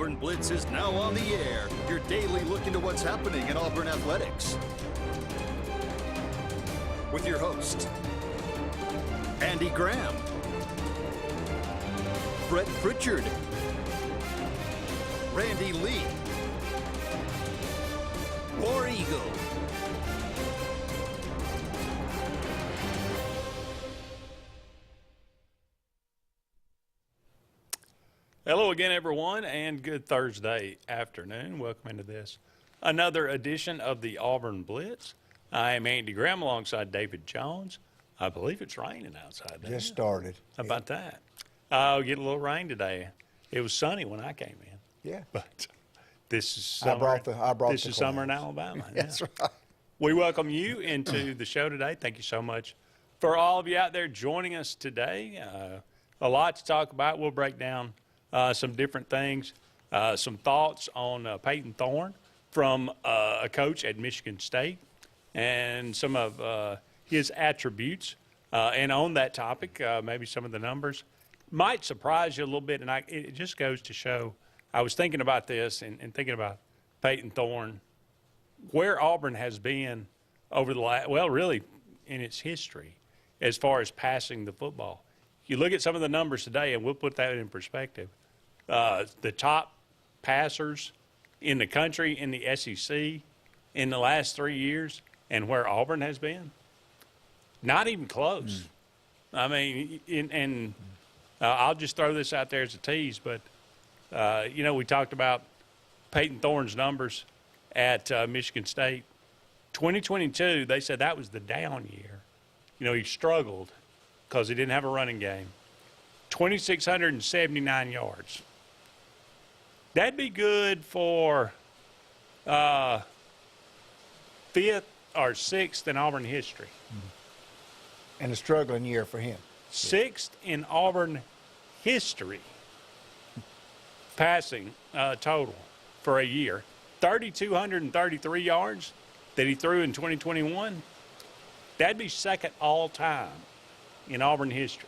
Auburn Blitz is now on the air, your daily look into what's happening in Auburn athletics. With your host, Andy Graham, Brett Pritchard, Randy Lee, War Eagle. Hello again, everyone, and good Thursday afternoon. Welcome into this another edition of the Auburn Blitz. I am Andy Graham alongside David Jones. I believe it's raining outside there. Just started. How about that? I'll get a little rain today. It was sunny when I came in. Yeah. But this is summer. I brought this the is summer in clouds. Alabama. That's yeah. right. We welcome you into the show today. Thank you so much for all of you out there joining us today. A lot to talk about. We'll break down some different things, some thoughts on Peyton Thorne from a coach at Michigan State and some of his attributes. And on that topic, maybe some of the numbers might surprise you a little bit. And it just goes to show, I was thinking about this and thinking about Peyton Thorne, where Auburn has been over the last, well, really in its history as far as passing the football. You look at some of the numbers today, and we'll put that in perspective. The top passers in the country in the SEC in the last 3 years, and where Auburn has been, not even close. I mean, I'll just throw this out there as a tease, but, we talked about Peyton Thorne's numbers at Michigan State. 2022, they said that was the down year. He struggled because he didn't have a running game. 2,679 yards. That'd be good for fifth or sixth in Auburn history. And a struggling year for him. Sixth in Auburn history passing total for a year. 3,233 yards that he threw in 2021. That'd be second all time in Auburn history.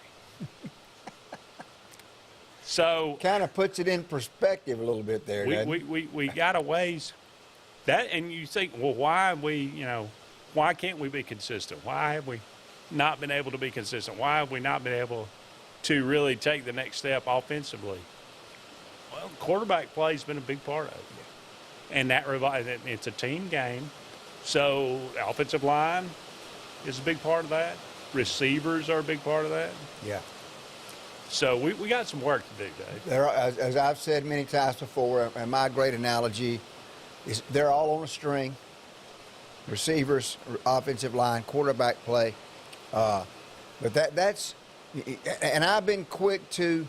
So kind of puts it in perspective a little bit there. We got a ways that, and you think, well, why can't we be consistent? Why have we not been able to be consistent? Why have we not been able to really take the next step offensively? Well, quarterback play has been a big part of it, and it's a team game. So offensive line is a big part of that. Receivers are a big part of that. Yeah. So we got some work to do, Dave. As I've said many times before, and my great analogy is they're all on a string. Receivers, offensive line, quarterback play. But that's – and I've been quick to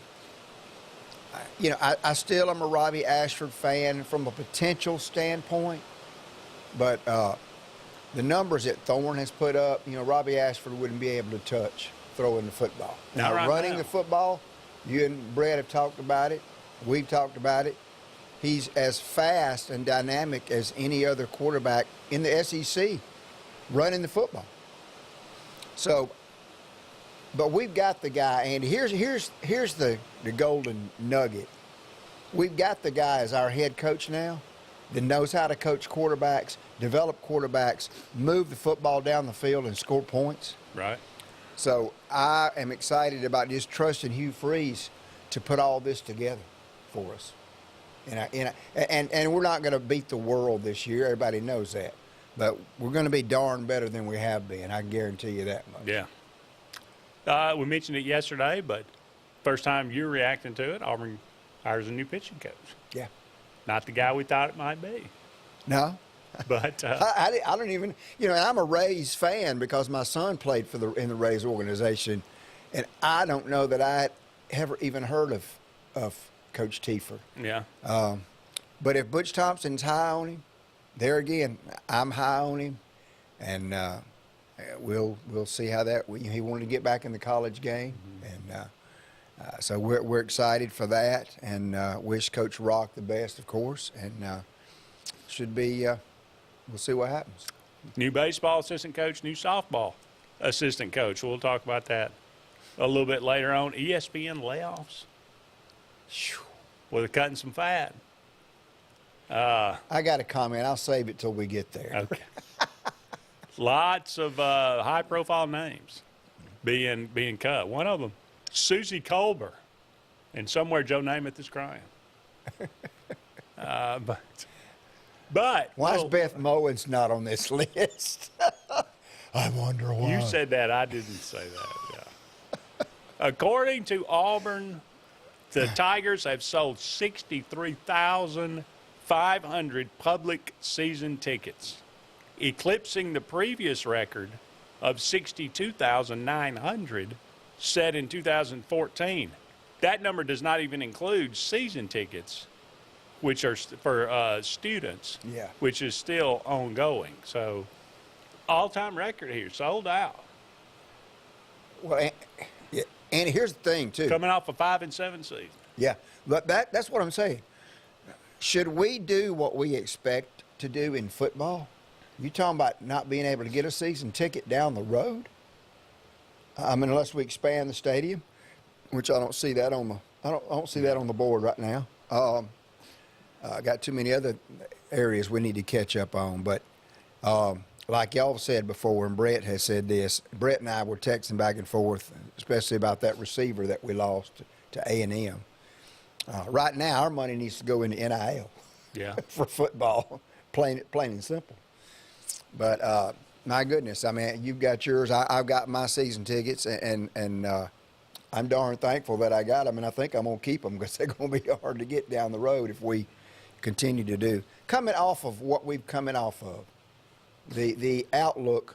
– I still am a Robbie Ashford fan from a potential standpoint. But the numbers that Thorne has put up, Robbie Ashford wouldn't be able to touch throwing the football. Now, running the football, you and Brett have talked about it. We've talked about it. He's as fast and dynamic as any other quarterback in the SEC running the football. So, but we've got the guy, and here's the golden nugget. We've got the guy as our head coach now that knows how to coach quarterbacks, develop quarterbacks, move the football down the field and score points. Right. So I am excited about just trusting Hugh Freeze to put all this together for us. And we're not going to beat the world this year. Everybody knows that. But we're going to be darn better than we have been. I can guarantee you that much. Yeah. We mentioned it yesterday, but first time you're reacting to it, Auburn hires a new pitching coach. Yeah. Not the guy we thought it might be. No. But I don't even, I'm a Rays fan because my son played in the Rays organization, and I don't know that I ever even heard of Coach Tiefer. Yeah. But if Butch Thompson's high on him, there again, I'm high on him, and we'll see how that. He wanted to get back in the college game, and so we're excited for that, and wish Coach Rock the best, of course, and should be. We'll see what happens. New baseball assistant coach, new softball assistant coach. We'll talk about that a little bit later on. ESPN layoffs. Well, they're cutting some fat. I got a comment. I'll save it till we get there. Okay. Lots of high-profile names being cut. One of them, Susie Colbert, and somewhere Joe Namath is crying. But Why is Beth Mowens not on this list? I wonder why. You said that. I didn't say that. Yeah. According to Auburn, the Tigers have sold 63,500 public season tickets, eclipsing the previous record of 62,900 set in 2014. That number does not even include season tickets, which are for students, which is still ongoing. So, all-time record here, sold out. Well, and here's the thing, too. Coming off a 5-7 season. Yeah, but that's what I'm saying. Should we do what we expect to do in football? You talking about not being able to get a season ticket down the road? I mean, unless we expand the stadium, which I don't see that on the I don't see that on the board right now. I got too many other areas we need to catch up on. But like y'all said before, and Brett has said this, Brett and I were texting back and forth, especially about that receiver that we lost to A&M. Right now, our money needs to go into NIL for football, plain and simple. But my goodness, I mean, you've got yours. I've got my season tickets, and I'm darn thankful that I got them, and I think I'm going to keep them because they're going to be hard to get down the road if we continue to do. Coming off of what we've coming off of, the outlook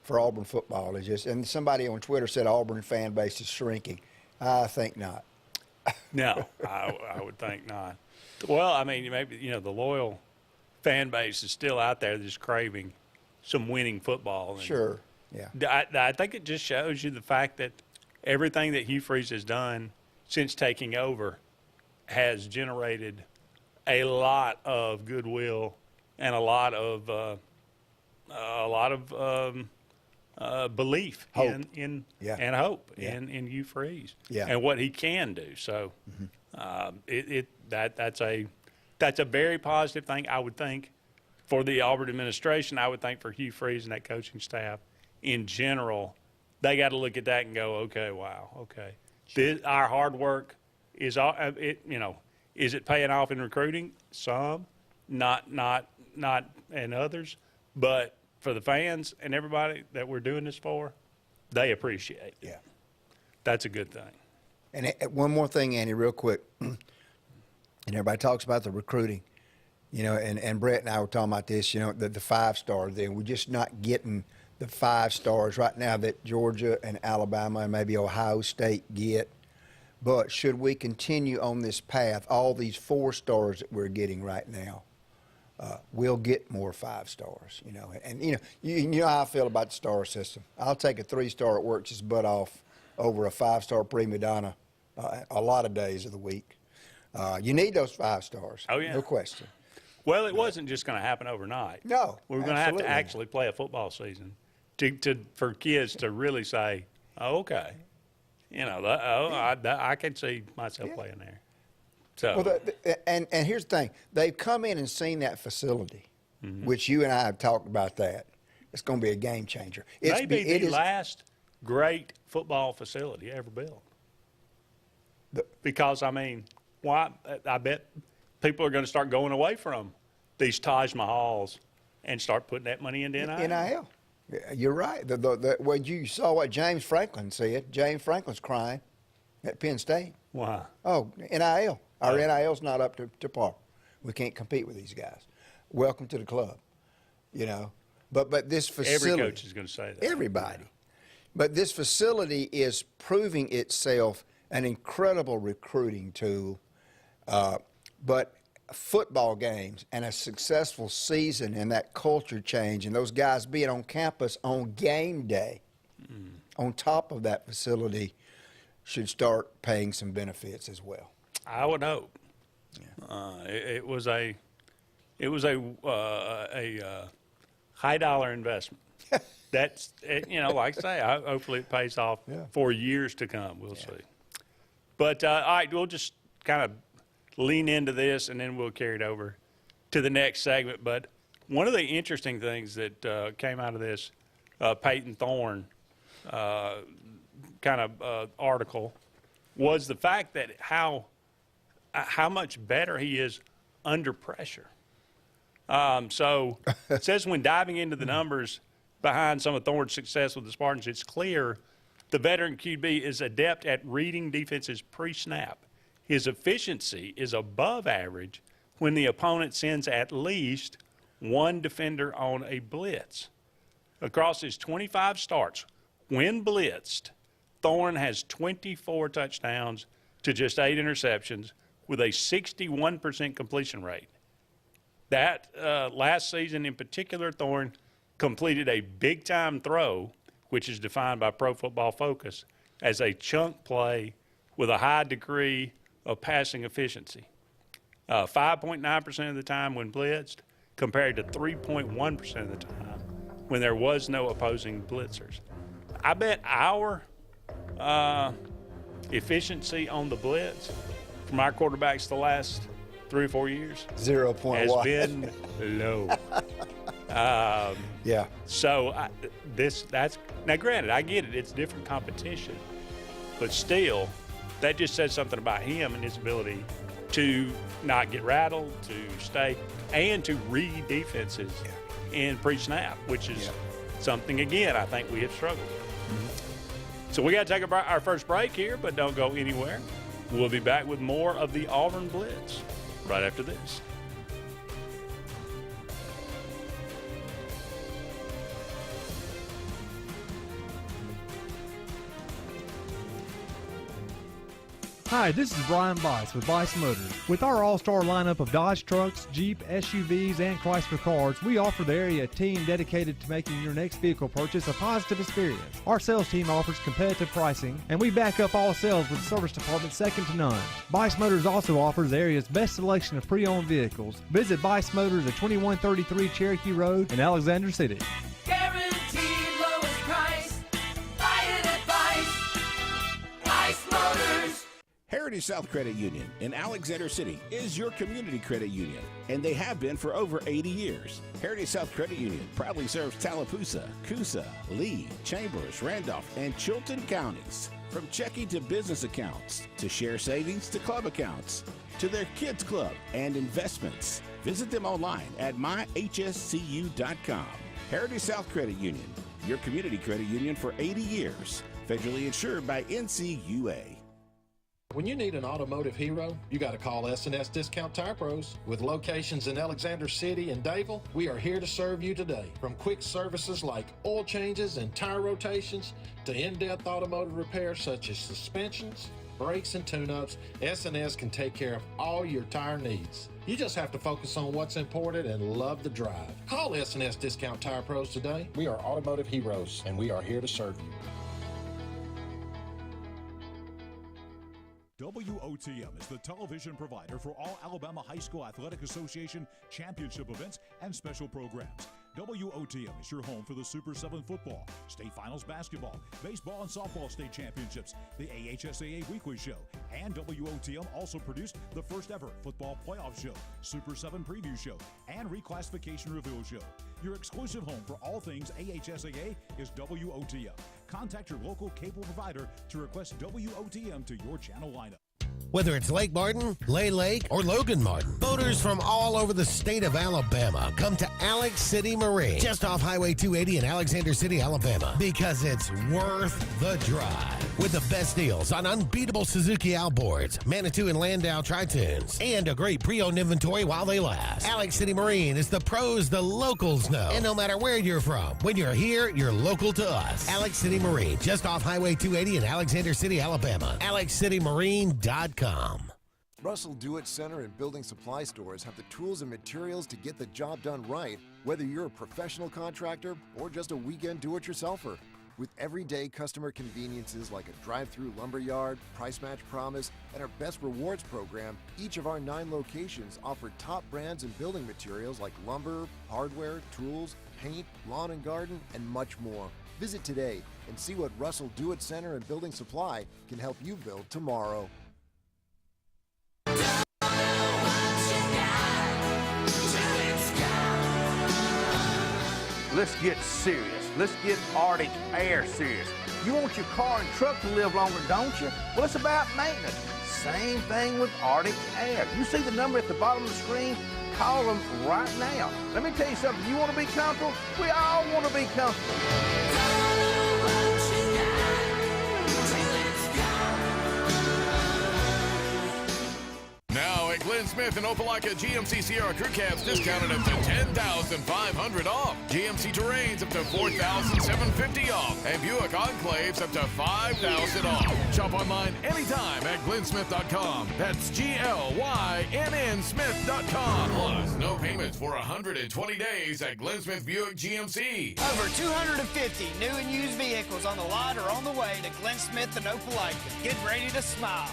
for Auburn football is just, and somebody on Twitter said Auburn fan base is shrinking. I think not. No, I would think not. Well, I mean, maybe, the loyal fan base is still out there just craving some winning football. And sure, yeah. I think it just shows you the fact that everything that Hugh Freeze has done since taking over has generated a lot of goodwill and a lot of belief hope. and hope in Hugh Freeze and what he can do. So that's a very positive thing, I would think, for the Auburn administration. I would think for Hugh Freeze and that coaching staff in general, they got to look at that and go, okay, wow, okay, our hard work is is it paying off in recruiting? Some, not, and others, but for the fans and everybody that we're doing this for, they appreciate it. Yeah. That's a good thing. And one more thing, Andy, real quick. And everybody talks about the recruiting, and Brett and I were talking about this, the 5-star thing. We're just not getting the 5 stars right now that Georgia and Alabama and maybe Ohio State get. But should we continue on this path, all these 4 stars that we're getting right now, we'll get more 5 stars, And, you know how I feel about the star system. I'll take a 3-star that works his butt off over a 5-star prima donna a lot of days of the week. You need those 5 stars. Oh, yeah. No question. Well, it wasn't just going to happen overnight. No, we were going to have to actually play a football season for kids to really say, oh, okay, I can see myself playing there. So, well, and here's the thing. They've come in and seen that facility, which you and I have talked about that. It's going to be a game changer. Maybe the last great football facility ever built. Because, I mean, why? I bet people are going to start going away from these Taj Mahals and start putting that money into NIL. NIL. You're right. Well, you saw what James Franklin said. James Franklin's crying at Penn State. Why? Oh, NIL. Our NIL's not up to par. We can't compete with these guys. Welcome to the club, But this facility. Every coach is going to say that. Everybody. But this facility is proving itself an incredible recruiting tool. But football games and a successful season and that culture change and those guys being on campus on game day on top of that facility should start paying some benefits as well. I would hope. Yeah. It was a high dollar investment. That's like I say, hopefully it pays off for years to come. We'll see. But all right, we'll just kind of lean into this, and then we'll carry it over to the next segment. But one of the interesting things that came out of this Peyton Thorne article was the fact that how much better he is under pressure. So it says when diving into the numbers behind some of Thorne's success with the Spartans, it's clear the veteran QB is adept at reading defenses pre-snap. His efficiency is above average when the opponent sends at least one defender on a blitz. Across his 25 starts, when blitzed, Thorne has 24 touchdowns to just 8 interceptions with a 61% completion rate. That last season in particular, Thorne completed a big-time throw, which is defined by Pro Football Focus as a chunk play with a high degree of passing efficiency. 5.9% of the time when blitzed compared to 3.1% of the time when there was no opposing blitzers. I bet our efficiency on the blitz from our quarterbacks the last 3 or 4 years 0.1 has been low. Yeah. So that's now. Granted, I get it; it's different competition, but still, that just says something about him and his ability to not get rattled, to stay, and to read defenses in pre-snap, which is something again I think we have struggled with. So we got to take our first break here, but don't go anywhere. We'll be back with more of the Auburn Blitz right after this. Hi, this is Brian Bice with Bice Motors. With our all-star lineup of Dodge trucks, Jeep, SUVs, and Chrysler cars, we offer the area team dedicated to making your next vehicle purchase a positive experience. Our sales team offers competitive pricing, and we back up all sales with a service department second to none. Bice Motors also offers the area's best selection of pre-owned vehicles. Visit Bice Motors at 2133 Cherokee Road in Alexander City. Guaranteed lowest price. Buy it at Bice. Bice Motors. Heritage South Credit Union in Alexander City is your community credit union, and they have been for over 80 years. Heritage South Credit Union proudly serves Tallapoosa, Coosa, Lee, Chambers, Randolph, and Chilton counties. From checking to business accounts, to share savings to club accounts, to their kids club and investments. Visit them online at myhscu.com. Heritage South Credit Union, your community credit union for 80 years. Federally insured by NCUA. When you need an automotive hero, you got to call S&S Discount Tire Pros. With locations in Alexander City and Dayville, we are here to serve you today. From quick services like oil changes and tire rotations to in-depth automotive repairs such as suspensions, brakes, and tune-ups, S&S can take care of all your tire needs. You just have to focus on what's important and love the drive. Call S&S Discount Tire Pros today. We are automotive heroes, and we are here to serve you. WOTM is the television provider for all Alabama High School Athletic Association championship events and special programs. WOTM is your home for the Super 7 football, state finals basketball, baseball and softball state championships, the AHSAA weekly show, and WOTM also produced the first ever football playoff show, Super 7 preview show, and reclassification reveal show. Your exclusive home for all things AHSAA is WOTM. Contact your local cable provider to request WOTM to your channel lineup. Whether it's Lake Martin, Lay Lake, or Logan Martin, boaters from all over the state of Alabama come to Alex City Marine, just off Highway 280 in Alexander City, Alabama, because it's worth the drive. With the best deals on unbeatable Suzuki outboards, Manitou and Landau Tritoons, and a great pre-owned inventory while they last. Alex City Marine is the pros the locals know. And no matter where you're from, when you're here, you're local to us. Alex City Marine, just off Highway 280 in Alexander City, Alabama. AlexCityMarine.com. Russell Do-It Center and building supply stores have the tools and materials to get the job done right, whether you're a professional contractor or just a weekend do-it-yourselfer. With everyday customer conveniences like a drive-through lumberyard, price match promise, and our best rewards program, each of our 9 locations offer top brands and building materials like lumber, hardware, tools, paint, lawn and garden, and much more. Visit today and see what Russell Do-It Center and Building Supply can help you build tomorrow. let's get serious. Let's get Arctic Air serious. You want your car and truck to live longer, don't you? Well, it's about maintenance. Same thing with Arctic Air. You see the number at the bottom of the screen? Call them right now. Let me tell you something. You want to be comfortable? We all want to be comfortable. Now at Glenn Smith and Opelika, GMC Sierra Crew Cabs discounted up to $10,500 off. GMC Terrains up to $4,750 off. And Buick Enclaves up to $5,000 off. Shop online anytime at glennsmith.com. That's GLYNN Smith.com. Plus, no payments for 120 days at Glenn Smith Buick GMC. Over 250 new and used vehicles on the lot or on the way to Glenn Smith and Opelika. Get ready to smile.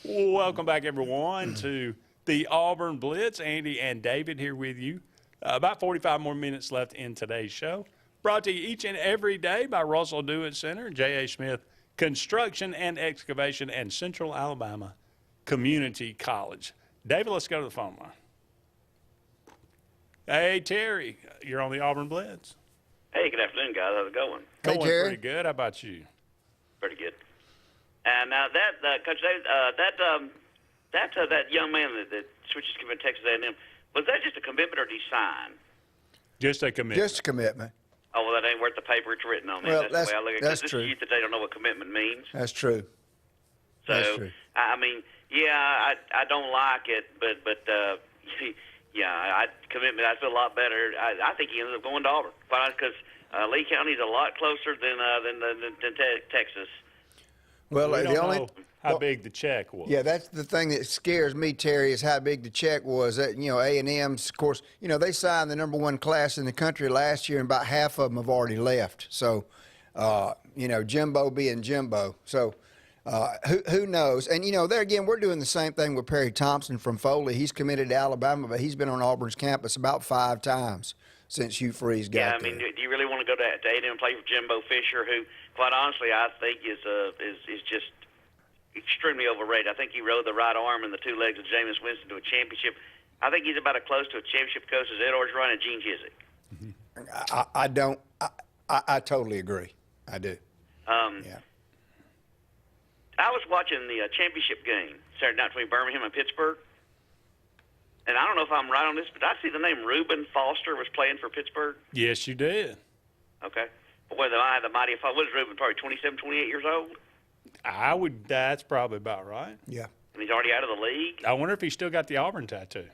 Welcome back, everyone, to the Auburn Blitz. Andy and David here with you. About 45 more minutes left in today's show. Brought to you each and every day by Russell Dewitt Center, J.A. Smith Construction and Excavation, and Central Alabama Community College. David, let's go to the phone line. Hey, Terry, you're on the Auburn Blitz. Hey, good afternoon, guys. How's it going? Going pretty good. How about you? Pretty good. And now Coach David, that young man that switches to commit Texas A&M, was that just a commitment or did he sign? Just a commitment. Just a commitment. Oh, well, that ain't worth the paper it's written on. Well, that's the way I look at it. that's 'Cause true. This youth today don't know what commitment means. That's true. So, That's true. I mean, yeah, I don't like it, but yeah, commitment. I feel a lot better. I think he ended up going to Auburn, because Lee County's a lot closer than Texas. Well, we don't the only know how big the check was. Yeah, that's the thing that scares me, Terry, is how big the check was. That, A&M's, of course, they signed the #1 class in the country last year, and about half of them have already left. So, Jimbo being Jimbo. So, who knows? And, there again, we're doing the same thing with Perry Thompson from Foley. He's committed to Alabama, but he's been on Auburn's campus about 5 times since Hugh Freeze got Yeah, I there. mean, do you really want to go to A&M and play for Jimbo Fisher, who, quite honestly, I think is just extremely overrated. I think he rode the right arm and the 2 legs of Jameis Winston to a championship. I think he's about as close to a championship coach as Ed Orgeron and Gene Chizik. I don't. I totally agree. I do. Yeah. I was watching the championship game Saturday night between Birmingham and Pittsburgh, and I don't know if I'm right on this, but I see the name Reuben Foster was playing for Pittsburgh. Yes, you did. Okay. Boy, the mighty, what is Reuben, probably 27, 28 years old? That's probably about right. Yeah. And he's already out of the league? I wonder if he still got the Auburn tattoo.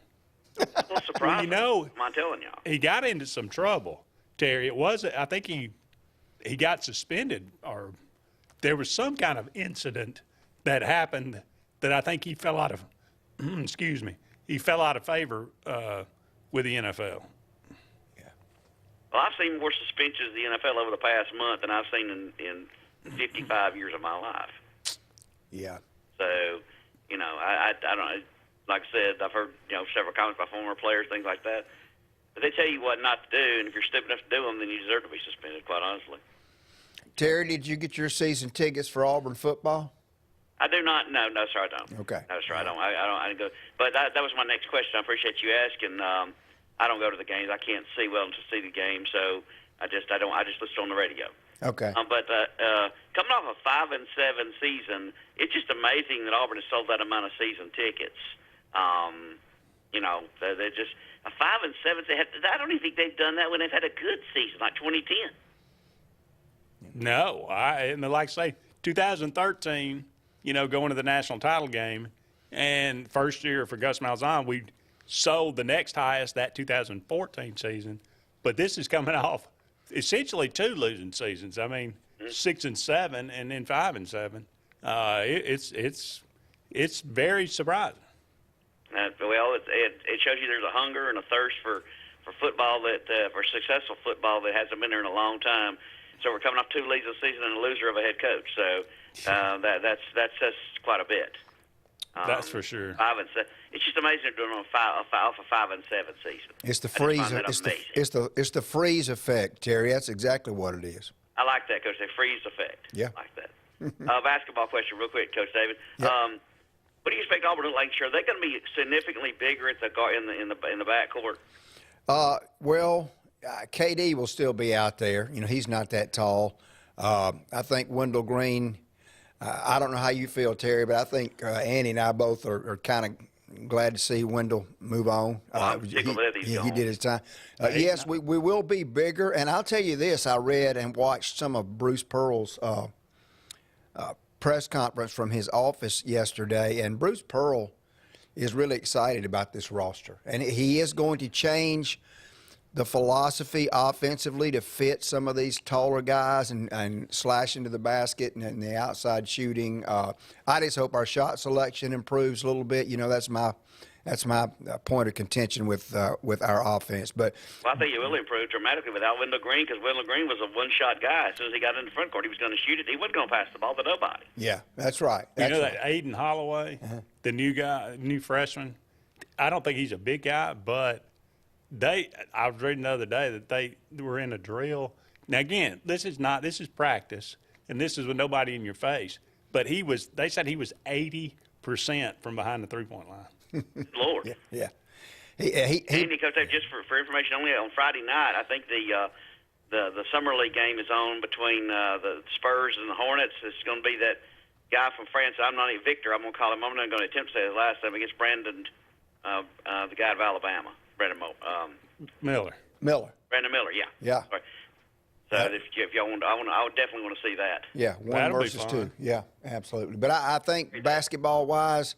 That's a little surprising. I'm telling y'all. He got into some trouble, Terry. I think he got suspended, or there was some kind of incident that happened that I think he fell out of, he fell out of favor with the NFL. Well, I've seen more suspensions in the NFL over the past month than I've seen in 55 years of my life. Yeah. So, I don't know. Like I said, I've heard, several comments by former players, things like that. But they tell you what not to do, and if you're stupid enough to do them, then you deserve to be suspended, quite honestly. Terry, did you get your season tickets for Auburn football? I do not. No, sir, I don't. Okay. No, sir, I don't. I didn't go. But that was my next question. I appreciate you asking. I don't go to the games. I can't see well to see the game, so I just listen on the radio. Okay. But coming off a 5-7 season, it's just amazing that Auburn has sold that amount of season tickets. They're just a 5-7. I don't even think they've done that when they've had a good season, like 2010. No, like I say, 2013, going to the national title game, and first year for Gus Malzahn, we sold the next highest that 2014 season, but this is coming off essentially 2 losing seasons. I mean, 6-7 and then 5-7. It's very surprising. It shows you there's a hunger and a thirst for football for successful football that hasn't been there in a long time. So we're coming off 2 leads of the season and a loser of a head coach. So that's quite a bit. That's for sure. 5 and 7. It's just amazing they're doing off a 5 and 7 season. It's the freeze. It's the freeze effect, Terry. That's exactly what it is. I like that, Coach. The freeze effect. Yeah. I like that. Basketball question, real quick, Coach David. Yep. What do you expect Auburn to like? Are they going to be significantly bigger at the in the backcourt? Well, KD will still be out there. You know, he's not that tall. I think Wendell Green. I don't know how you feel, Terry, but I think Andy and I both are kind of glad to see Wendell move on. He did his time. Yes, we will be bigger. And I'll tell you this, I read and watched some of Bruce Pearl's press conference from his office yesterday, and Bruce Pearl is really excited about this roster. And he is going to change the philosophy offensively to fit some of these taller guys and slash into the basket and the outside shooting. I just hope our shot selection improves a little bit. You know, that's my point of contention with our offense. But I think it will improve dramatically without Wendell Green, because Wendell Green was a one-shot guy. As soon as he got in the front court, he was going to shoot it. He wasn't going to pass the ball to nobody. Yeah, that's right. That Aiden Holloway, the new freshman, I don't think he's a big guy, but I was reading the other day that they were in a drill. Now, again, this is practice, and this is with nobody in your face. But they said he was 80% from behind the three-point line. Lord. Yeah. Andy, Coach, just for information only, on Friday night, I think the Summer League game is on between the Spurs and the Hornets. It's going to be that guy from France. I'm not even Victor. I'm going to call him. I'm not going to attempt to say his last name against Brandon, the guy out of Alabama. Brandon Miller. Brandon Miller, yeah. Yeah. Right. So if y'all want, I would definitely want to see that. Yeah, 1 versus 2. Yeah, absolutely. But I think basketball-wise,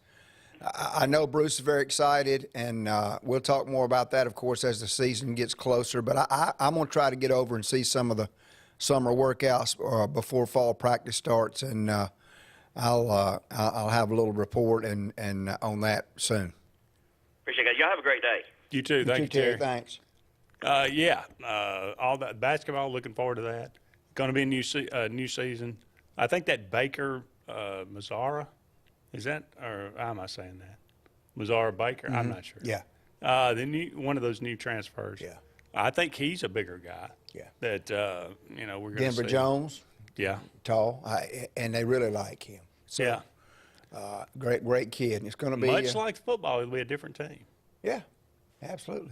I know Bruce is very excited, and we'll talk more about that, of course, as the season gets closer. But I'm going to try to get over and see some of the summer workouts before fall practice starts, and I'll have a little report and on that soon. Appreciate it. Y'all have a great day. You too. Thank you, Terry. Thanks. All that basketball, looking forward to that. Going to be a new season. I think that Baker Mazzara, is that, or how am I saying that? Mazzara Baker? I'm not sure. Yeah. One of those new transfers. Yeah. I think he's a bigger guy. Yeah. That we're going to see. Denver Jones. Yeah. Tall, and they really like him. So, yeah. Great kid. And it's going to be much like football. It'll be a different team. Yeah. Absolutely.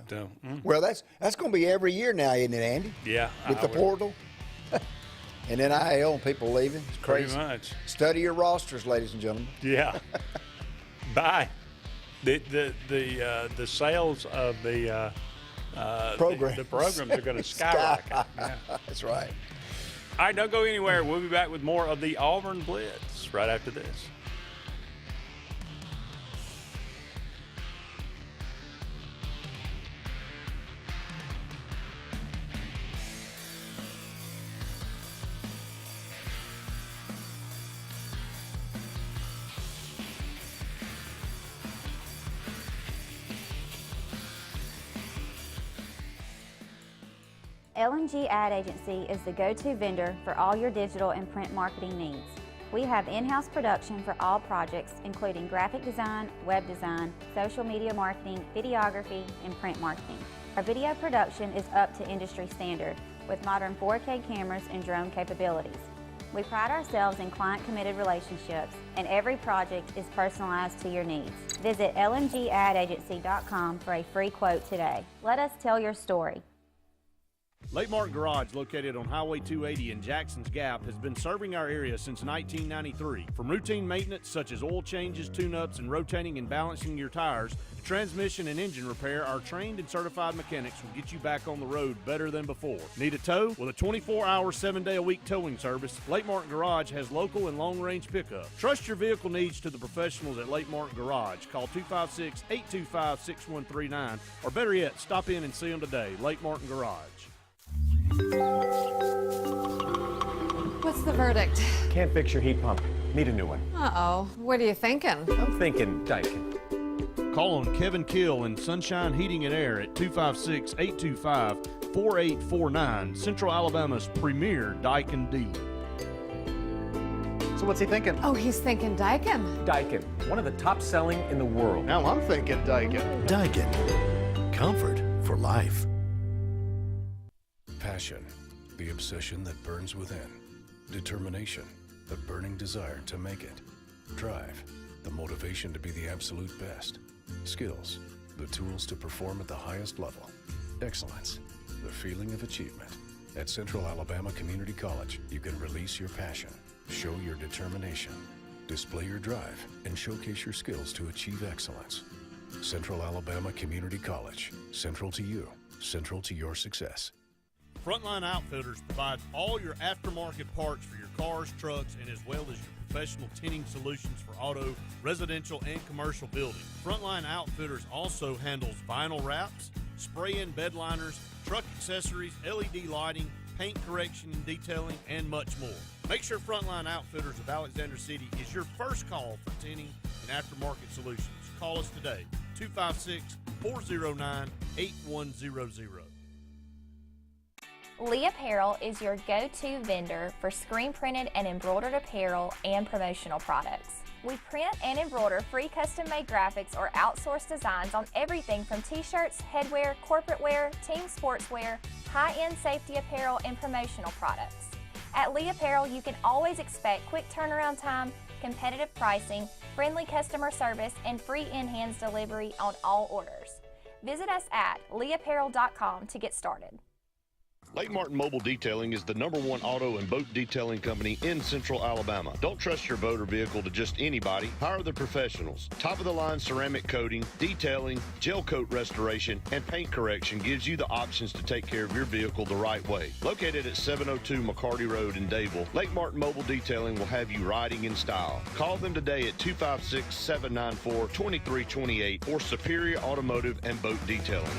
So, Well, that's going to be every year now, isn't it, Andy? Yeah. With the portal. And NIL and people leaving. It's crazy. Pretty much. Study your rosters, ladies and gentlemen. Yeah. Bye. The sales of the program. The programs are going to skyrocket. Yeah. That's right. All right, don't go anywhere. We'll be back with more of the Auburn Blitz right after this. L&G Ad Agency is the go-to vendor for all your digital and print marketing needs. We have in-house production for all projects, including graphic design, web design, social media marketing, videography, and print marketing. Our video production is up to industry standard with modern 4K cameras and drone capabilities. We pride ourselves in client-committed relationships, and every project is personalized to your needs. Visit lmgadagency.com for a free quote today. Let us tell your story. Lake Martin Garage, located on Highway 280 in Jackson's Gap, has been serving our area since 1993. From routine maintenance such as oil changes, tune-ups, and rotating and balancing your tires, to transmission and engine repair, our trained and certified mechanics will get you back on the road better than before. Need a tow? With a 24-hour, 7-day-a-week towing service, Lake Martin Garage has local and long-range pickup. Trust your vehicle needs to the professionals at Lake Martin Garage. Call 256-825-6139, or better yet, stop in and see them today. Lake Martin Garage. What's the verdict? Can't fix your heat pump. Need a new one. Uh-oh. What are you thinking? I'm thinking Daikin. Call on Kevin Kill in Sunshine Heating and Air at 256-825-4849, Central Alabama's premier Daikin dealer. So what's he thinking? Oh, he's thinking Daikin. Daikin, one of the top selling in the world. Now I'm thinking Daikin. Daikin. Comfort for life. Passion, the obsession that burns within. Determination, the burning desire to make it. Drive, the motivation to be the absolute best. Skills, the tools to perform at the highest level. Excellence, the feeling of achievement. At Central Alabama Community College, you can release your passion, show your determination, display your drive, and showcase your skills to achieve excellence. Central Alabama Community College, central to you, central to your success. Frontline Outfitters provides all your aftermarket parts for your cars, trucks, and as well as your professional tinting solutions for auto, residential, and commercial buildings. Frontline Outfitters also handles vinyl wraps, spray-in bed liners, truck accessories, LED lighting, paint correction and detailing, and much more. Make sure Frontline Outfitters of Alexander City is your first call for tinting and aftermarket solutions. Call us today, 256-409-8100. Lee Apparel is your go-to vendor for screen printed and embroidered apparel and promotional products. We print and embroider free custom-made graphics or outsourced designs on everything from t-shirts, headwear, corporate wear, team sportswear, high-end safety apparel, and promotional products. At Lee Apparel, you can always expect quick turnaround time, competitive pricing, friendly customer service, and free in-hands delivery on all orders. Visit us at leeapparel.com to get started. Lake Martin Mobile Detailing is the #1 auto and boat detailing company in Central Alabama. Don't trust your boat or vehicle to just anybody. Hire the professionals. Top-of-the-line ceramic coating, detailing, gel coat restoration, and paint correction gives you the options to take care of your vehicle the right way. Located at 702 McCarty Road in Dadeville, Lake Martin Mobile Detailing will have you riding in style. Call them today at 256-794-2328 for Superior Automotive and Boat Detailing.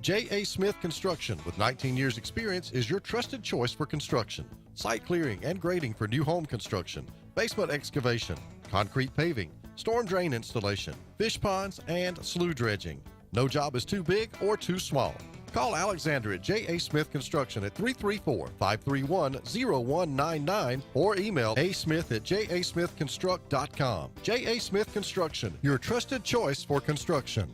J.A. Smith Construction, with 19 years experience, is your trusted choice for construction. Site clearing and grading for new home construction, basement excavation, concrete paving, storm drain installation, fish ponds, and slough dredging. No job is too big or too small. Call Alexander at J.A. Smith Construction at 334-531-0199 or email asmith@jasmithconstruct.com. J.A. Smith Construction, your trusted choice for construction.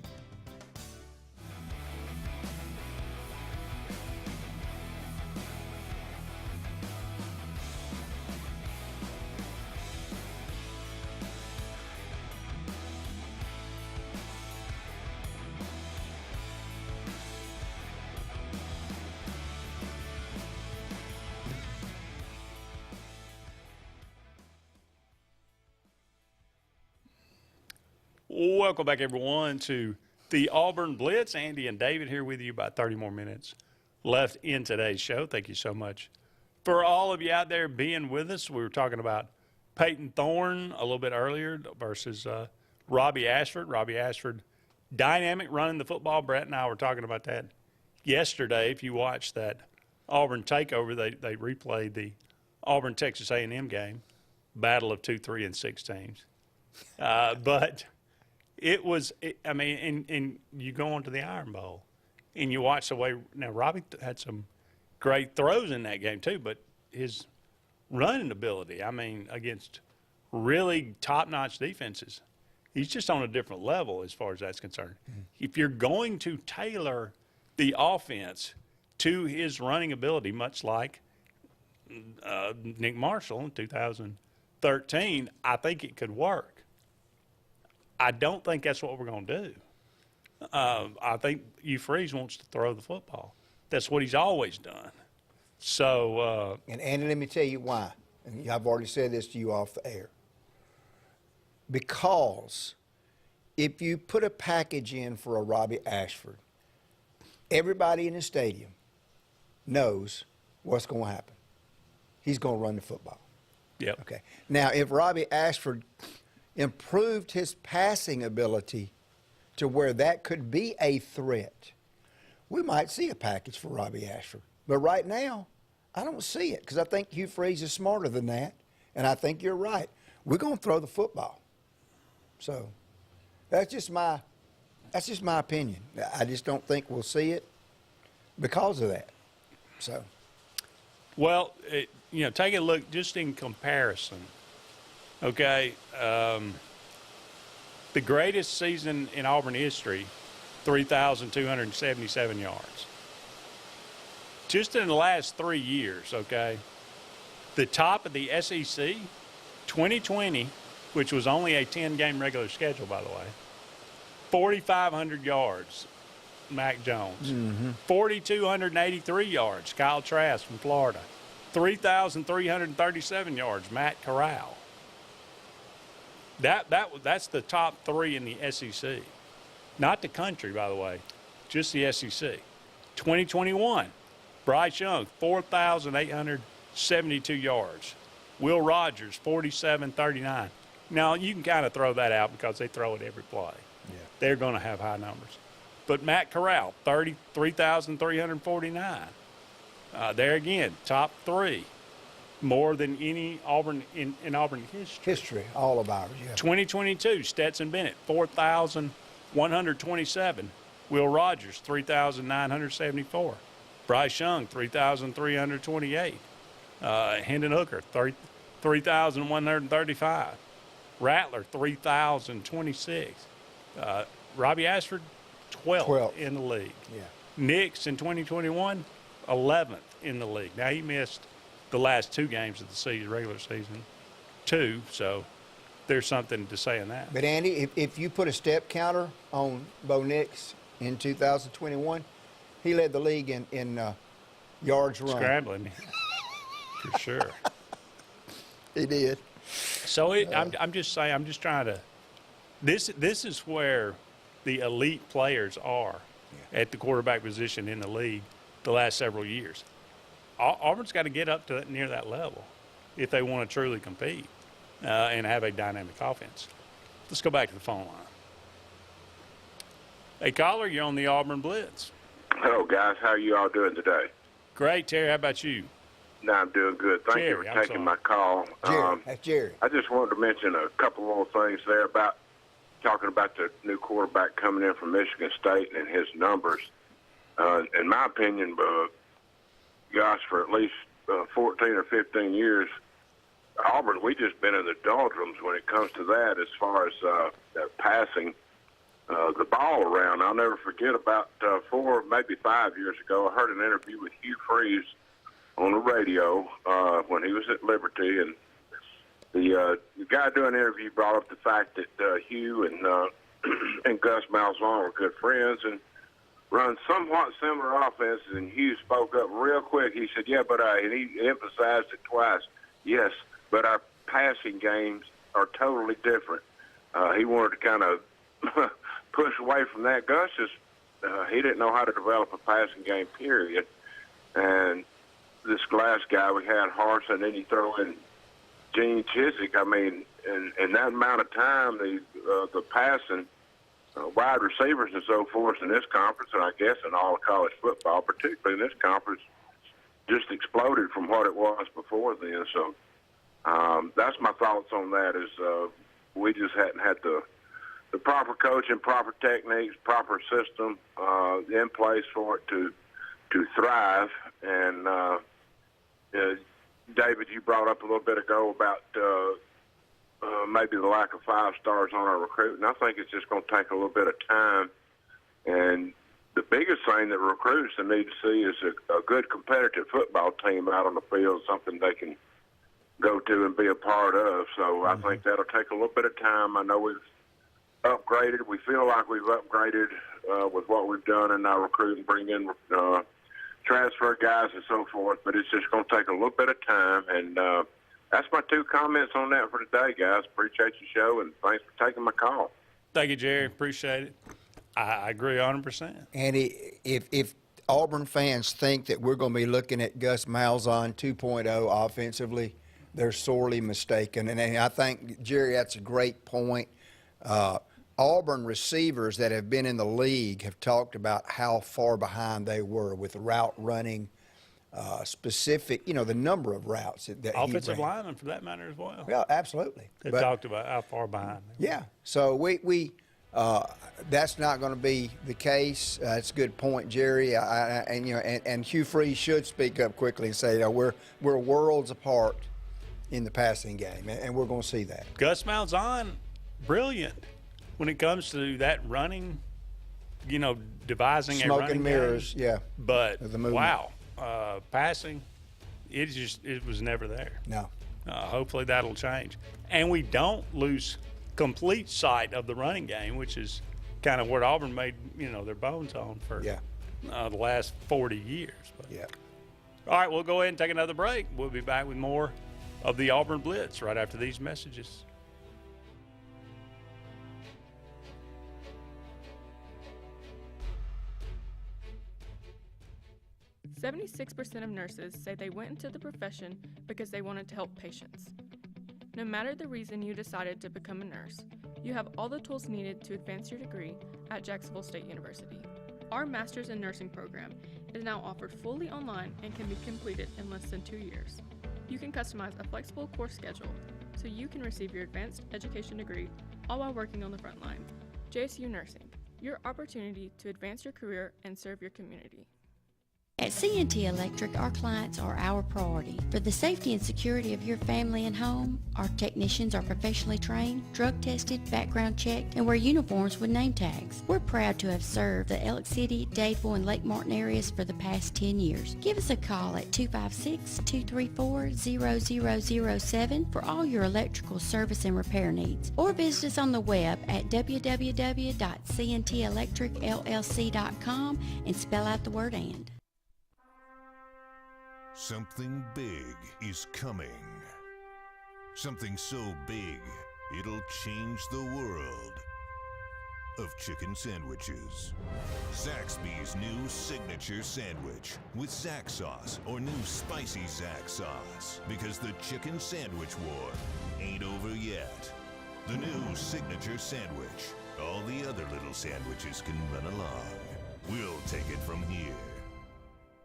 Welcome back, everyone, to the Auburn Blitz. Andy and David here with you. About 30 more minutes left in today's show. Thank you so much for all of you out there being with us. We were talking about Peyton Thorne a little bit earlier versus Robbie Ashford. Robbie Ashford, dynamic running the football. Brett and I were talking about that yesterday. If you watched that Auburn takeover, they replayed the Auburn-Texas A&M game, battle of 2, 3, and 6 teams. But it was, and you go on to the Iron Bowl, and you watch the way, now Robbie had some great throws in that game too, but his running ability, against really top-notch defenses, he's just on a different level as far as that's concerned. Mm-hmm. If you're going to tailor the offense to his running ability, much like Nick Marshall in 2013, I think it could work. I don't think that's what we're going to do. I think Hugh Freeze wants to throw the football. That's what he's always done. So, and Andy, let me tell you why. And I've already said this to you off the air. Because if you put a package in for a Robbie Ashford, everybody in the stadium knows what's going to happen. He's going to run the football. Yep. Okay. Now, if Robbie Ashford improved his passing ability to where that could be a threat, we might see a package for Robbie Ashford. But right now, I don't see it because I think Hugh Freeze is smarter than that, and I think you're right. We're going to throw the football. So that's just my opinion. I just don't think we'll see it because of that. So. Well, take a look just in comparison. Okay, the greatest season in Auburn history, 3,277 yards. Just in the last 3 years, okay, the top of the SEC, 2020, which was only a 10-game regular schedule, by the way, 4,500 yards, Mac Jones. 4,283 yards, Kyle Trask from Florida. 3,337 yards, Matt Corral. That's the top three in the SEC. Not the country, by the way, just the SEC. 2021, Bryce Young, 4,872 yards. Will Rogers, 4,739. Now, you can kind of throw that out because they throw it every play. Yeah. They're going to have high numbers. But Matt Corral, 3,349. There again, top three. More than any Auburn in Auburn history. History, all of ours, yeah. 2022, Stetson Bennett, 4,127. Will Rogers, 3,974. Bryce Young, 3,328. Hendon Hooker, 3,135. Rattler, 3,026. Robbie Ashford, 12th in the league. Yeah. Nix in 2021, 11th in the league. Now, he missed the last 2 games of the season, regular season, 2, so there's something to say in that. But, Andy, if you put a step counter on Bo Nix in 2021, he led the league in yards run. Scrambling, for sure. He did. So I'm just saying, I'm just trying to – this is where the elite players are at the quarterback position in the league the last several years. Auburn's got to get up to near that level if they want to truly compete and have a dynamic offense. Let's go back to the phone line. Hey, caller, you're on the Auburn Blitz. Hello, guys. How are you all doing today? Great, Terry. How about you? No, I'm doing good. Thank you for taking my call. Jerry, that's Jerry. I just wanted to mention a couple more things there about talking about the new quarterback coming in from Michigan State and his numbers. In my opinion, gosh, for at least 14 or 15 years, Auburn, we just been in the doldrums when it comes to that as far as passing the ball around. I'll never forget about 4, maybe 5 years ago, I heard an interview with Hugh Freeze on the radio when he was at Liberty, and the guy doing the interview brought up the fact that Hugh and Gus Malzahn were good friends and run somewhat similar offenses, and Hugh spoke up real quick. He said, yeah, but and he emphasized it twice, yes, but our passing games are totally different. He wanted to kind of push away from that. Gus just, he didn't know how to develop a passing game, period. And this last guy we had, Harsin, and then you throw in Gene Chizik. I mean, in that amount of time, the passing, wide receivers and so forth in this conference, and I guess in all of college football, particularly in this conference, just exploded from what it was before then. So that's my thoughts on that is we just hadn't had the proper coaching, proper techniques, proper system in place for it to thrive. And David, you brought up a little bit ago about maybe the lack of 5 stars on our recruiting. I think it's just going to take a little bit of time. And the biggest thing that recruits need to see is a good competitive football team out on the field, something they can go to and be a part of. So I think that'll take a little bit of time. I know we've upgraded. We feel like we've upgraded with what we've done in our recruiting, bring in transfer guys and so forth, but it's just going to take a little bit of time. And that's my 2 comments on that for today, guys. Appreciate your show, and thanks for taking my call. Thank you, Jerry. Appreciate it. I agree 100%. Andy, if Auburn fans think that we're going to be looking at Gus Malzahn 2.0 offensively, they're sorely mistaken. And I think, Jerry, that's a great point. Auburn receivers that have been in the league have talked about how far behind they were with route running, specific, the number of routes that Offensive he ran. linemen, for that matter, as well. Yeah, absolutely. They But- talked about how far behind. Yeah, so we that's not going to be the case. That's a good point, Jerry. And Hugh Freeze should speak up quickly and say, we're worlds apart in the passing game, and we're going to see that. Gus Malzahn, brilliant when it comes to that running, devising Smoke a running and mirrors, game. yeah. But The movement. wow, passing, it was never there. No. Hopefully that'll change, and we don't lose complete sight of the running game, which is kind of what Auburn made their bones on for the last 40 years. But. Yeah. All right, we'll go ahead and take another break. We'll be back with more of the Auburn Blitz right after these messages. "76% of nurses say they went into the profession because they wanted to help patients. No matter the reason you decided to become a nurse, you have all the tools needed to advance your degree at Jacksonville State University. Our Master's in Nursing program is now offered fully online and can be completed in less than 2 years. You can customize a flexible course schedule so you can receive your advanced education degree all while working on the front line. JSU Nursing, your opportunity to advance your career and serve your community." At C&T Electric, our clients are our priority. For the safety and security of your family and home, our technicians are professionally trained, drug tested, background checked, and wear uniforms with name tags. We're proud to have served the Elk City, Dadeville, and Lake Martin areas for the past 10 years. Give us a call at 256-234-0007 for all your electrical service and repair needs, or visit us on the web at www.cntelectricllc.com and spell out the word "and." Something big is coming. Something so big, it'll change the world of chicken sandwiches. Zaxby's new signature sandwich with Zax sauce or new spicy Zax sauce. Because the chicken sandwich war ain't over yet. The new signature sandwich. All the other little sandwiches can run along. We'll take it from here.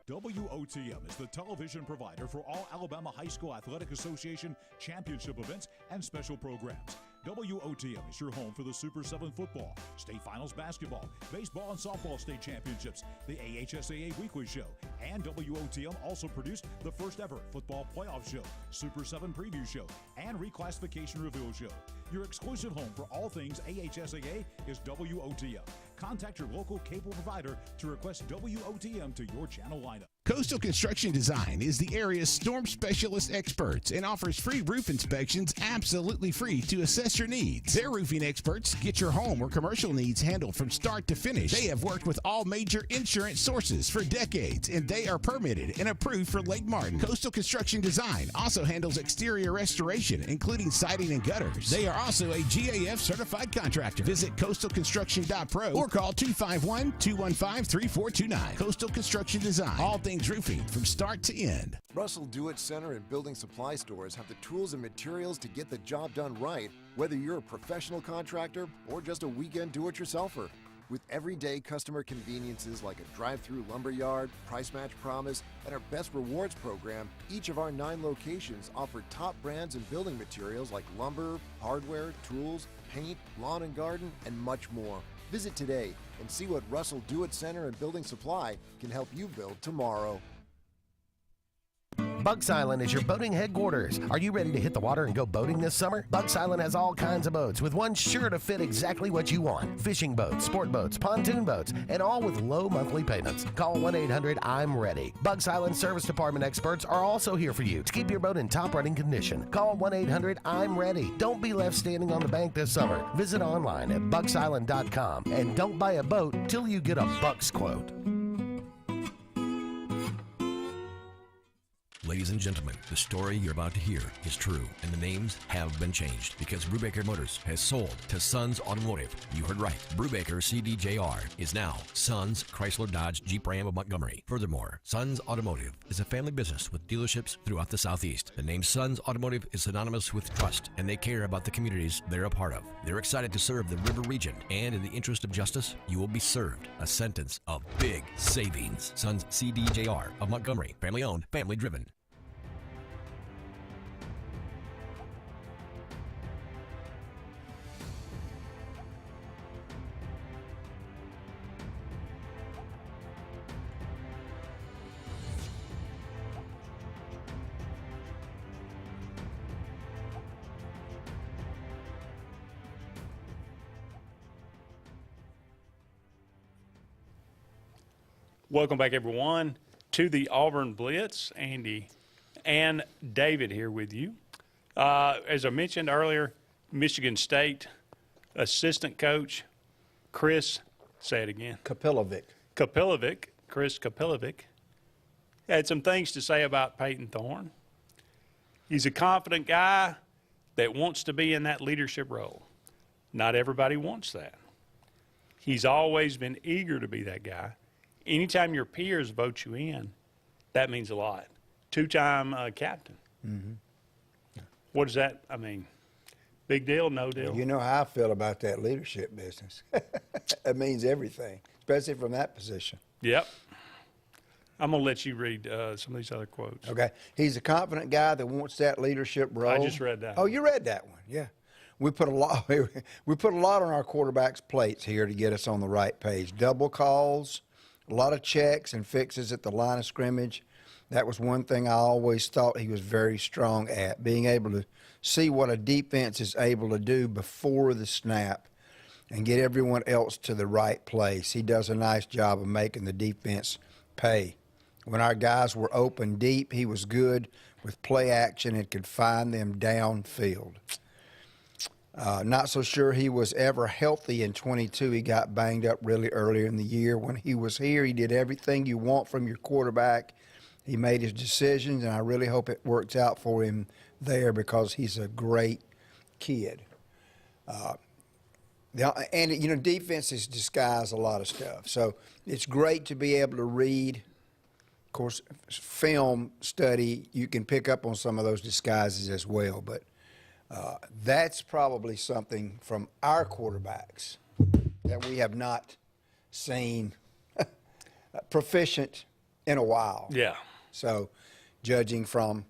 WOTM is the television provider for all Alabama High School Athletic Association championship events and special programs. WOTM is your home for the Super 7 football, state finals basketball, baseball and softball state championships, the AHSAA weekly show, and WOTM also produced the first ever football playoff show, Super 7 preview show, and reclassification reveal show. Your exclusive home for all things AHSAA is WOTM. Contact your local cable provider to request WOTM to your channel lineup. Coastal Construction Design is the area's storm specialist experts and offers free roof inspections absolutely free to assess your needs. Their roofing experts get your home or commercial needs handled from start to finish. They have worked with all major insurance sources for decades, and they are permitted and approved for Lake Martin. Coastal Construction Design also handles exterior restoration, including siding and gutters. They are also a GAF certified contractor. Visit coastalconstruction.pro or call 251-215-3429. Coastal Construction Design. All things roofing from start to end. Russell Do-It Center and building supply stores have the tools and materials to get the job done right, whether you're a professional contractor or just a weekend do-it-yourselfer. With everyday customer conveniences like a drive-through lumberyard, price match promise, and our Best Rewards program, each of our 9 locations offer top brands and building materials like lumber, hardware, tools, paint, lawn and garden, and much more. Visit today and see what Russell Do-It Center and Building Supply can help you build tomorrow. Bugs Island is your boating headquarters. Are you ready to hit the water and go boating this summer? Bugs Island has all kinds of boats, with one sure to fit exactly what you want. Fishing boats, sport boats, pontoon boats, and all with low monthly payments. Call 1-800-I'm-READY. Bugs Island Service Department experts are also here for you to keep your boat in top running condition. Call 1-800-I'm-READY. Don't be left standing on the bank this summer. Visit online at bugsisland.com and don't buy a boat till you get a Bucks quote. Ladies and gentlemen, the story you're about to hear is true, and the names have been changed because Brubaker Motors has sold to Sons Automotive. You heard right. Brubaker CDJR is now Sons Chrysler Dodge Jeep Ram of Montgomery. Furthermore, Sons Automotive is a family business with dealerships throughout the Southeast. The name Sons Automotive is synonymous with trust, and they care about the communities they're a part of. They're excited to serve the River region, and in the interest of justice, you will be served a sentence of big savings. Sons CDJR of Montgomery. Family owned, family driven. Welcome back, everyone, to the Auburn Blitz. Andy and David here with you. As I mentioned earlier, Michigan State assistant coach Chris, say it again. Chris Kapilovic, had some things to say about Peyton Thorne. He's a confident guy that wants to be in that leadership role. Not everybody wants that. He's always been eager to be that guy. Anytime your peers vote you in, that means a lot. Two-time captain. Mm-hmm. What does that, big deal, no deal? You know how I feel about that leadership business. It means everything, especially from that position. Yep. I'm going to let you read some of these other quotes. Okay. He's a confident guy that wants that leadership role. I just read that. Oh, you read that one, yeah. We put a lot on our quarterback's plates here to get us on the right page. Double calls, a lot of checks and fixes at the line of scrimmage. That was one thing I always thought he was very strong at, being able to see what a defense is able to do before the snap and get everyone else to the right place. He does a nice job of making the defense pay. When our guys were open deep, he was good with play action and could find them downfield. Not so sure he was ever healthy in 22. He got banged up really earlier in the year. When he was here, he did everything you want from your quarterback. He made his decisions, and I really hope it works out for him there because he's a great kid. Defenses disguise a lot of stuff. So it's great to be able to read. Of course, film study, you can pick up on some of those disguises as well, but that's probably something from our quarterbacks that we have not seen proficient in a while. Yeah. So judging from,